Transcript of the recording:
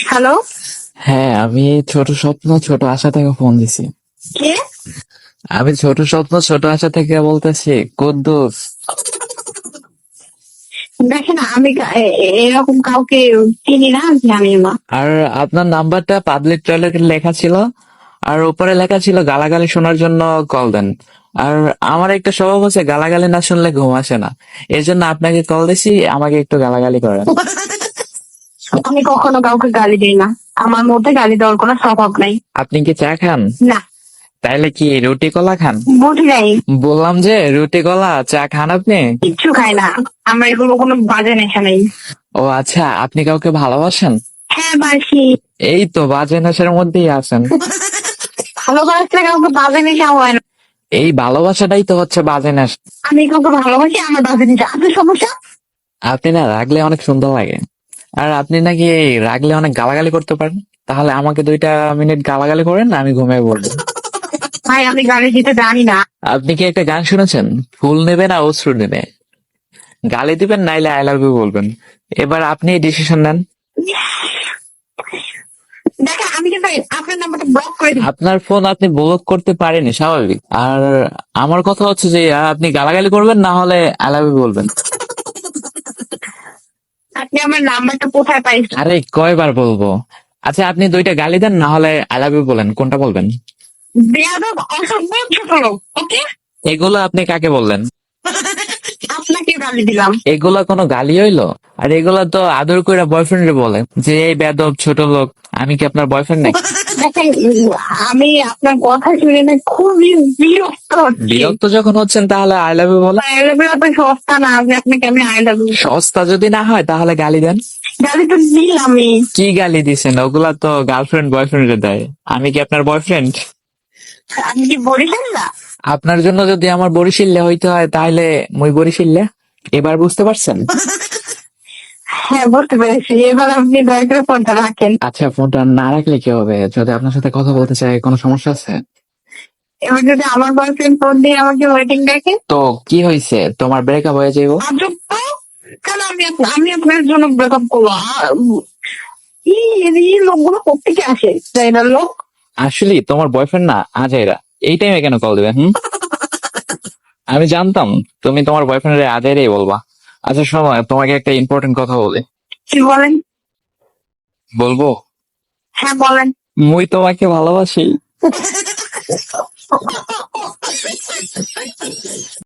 Hello. হ্যাঁ, আমি ছোট স্বপ্ন ছোট আশা থেকে ফোন দিছি। কে? আমি ছোট স্বপ্ন ছোট আশা থেকে বলতেছি কুদ্দুস। দেখেন আমি এরকম কাউকে চিনি না, জানি না। আর আপনার নাম্বারটা পাবলিক টয়লেটে লেখা ছিল, আর উপরে লেখা ছিল গালাগালি শোনার জন্য কল দেন। আর আমার একটা স্বভাব হচ্ছে গালাগালি না শুনলে ঘুম আসে না, এর জন্য আপনাকে কল দিছি, আমাকে একটু গালাগালি করেন। আমি কখনো কাউকে গালি দিই না। আমার মধ্যে গালি দেওয়ার কোনো স্বভাব নাই। আপনি কি চা খান? না, তাইলে কি রুটি কলা খান? বুঝি নাই। বললাম যে রুটি কলা চা খান আপনি? কিচ্ছু খাই না। আমার এগুলো কোনো বাজে নেশা নেই। ও আচ্ছা, আপনি কাউকে ভালোবাসেন? হ্যাঁ, বাসি। এই তো বাজে নেশার মধ্যেই আছেন। ভালোবাসলে কাউকে বাজে নেশা হয় না। এই ভালোবাসাটাই তো হচ্ছে বাজে নেশা। আমি কাউকে ভালোবাসি, আমার বাজে নেশা। আপনার সমস্যা? আপনি না রাগলে অনেক সুন্দর লাগে, আর আপনি নাকি রাগলে অনেক গালাগালি করতে পারেন। তাহলে আমাকে 2টা মিনিট গালাগালি করেন, আমি ঘুমিয়ে পড়বো। ভাই, আমি গালি দিতে জানি না। আপনি কি একটা গান শুনেছেন, ফুল নেবে না অশ্রু নেবে? গালি দিবেন নাইলে আই লাভ ইউ বলবেন। এবার আপনি ডিসিশন নেন। দেখেন, আমি কিন্তু আপনার নাম্বারটা ব্লক করে দিই। আপনার ফোন আপনি ব্লক করতে পারেনি, স্বাভাবিক। আর আমার কথা হচ্ছে যে আপনি গালাগালি করবেন না হলে আই লাভ ইউ বলবেন। আপনি আমার নাম্বারটা কোথায় পাইছেন? আরে কয়বার বলবো? আচ্ছা, আপনি 2টা গালি দেন না হলে আই লাভ ইউ বলেন, কোনটা বলবেন? বেয়াদব, অসভ্য, ছোট লোক। ওকে? এগুলো আপনি কাকে বললেন? আপনাকে গালি দিলাম। এগুলা কোনো গালি হইলো? আর এগুলা তো আদর কইরা বয়ফ্রেন্ড বলে যে এই বেয়াদব ছোট লোক। আমি কি আপনার বয়ফ্রেন্ড নাকি? দেখেন, আমি আপনার কথা শুনে না খুবই বিরক্ত হচ্ছি। বিরক্ত যখন হচ্ছেন তাহলে আই লাভ ইউ বলেন। আই লাভ ইউ এত সস্তা না, আমি আপনাকে আমি আই লাভ ইউ। সস্তা যদি না হয় তাহলে গালি দেন। গালি তো দিলামই। কি গালি দিছেন? ওগুলা তো গার্লফ্রেন্ড বয়ফ্রেন্ডে দেয়। আমি কি আপনার বয়ফ্রেন্ড? আমি কি বরিশাল না? আপনার জন্য যদি আমার বরিশিল্লে হইতে হয় তাহলে মুই বরিশিল্লে। এবার বুঝতে পারছেন? হ্যাঁ, বলতে পেরেছি। এবার আপনি দয়া করে ফোনটা রাখেন। আচ্ছা, ফোনটা না রাখলে কি হবে? যদি আপনার সাথে কথা বলতে চাই, কোনো সমস্যা আছে? এবার যদি আমার বয়ফ্রেন্ড ফোন দিয়ে আমাকে ওয়েটিং দেখে, তো কি হয়েছে, তোমার ব্রেকআপ হয়ে যাইব। আজব তো। কেন আমি আপনার জন্য ব্রেকআপ করবো? এই লোকগুলো কোথেকে আসে, তাই না লোক? আসলে তোমার বয়ফ্রেন্ড না আজাইরা, এই টাইমে কেন কল দিবে? আমি জানতাম তুমি তোমার বয়ফ্রেন্ডের আজাইরাই বলবা। আচ্ছা শোনো, তোমাকে একটা ইম্পর্টেন্ট কথা বলি। কি বলেন? বলবো? হ্যাঁ, বলেন। মুই তোমাকে ভালোবাসি।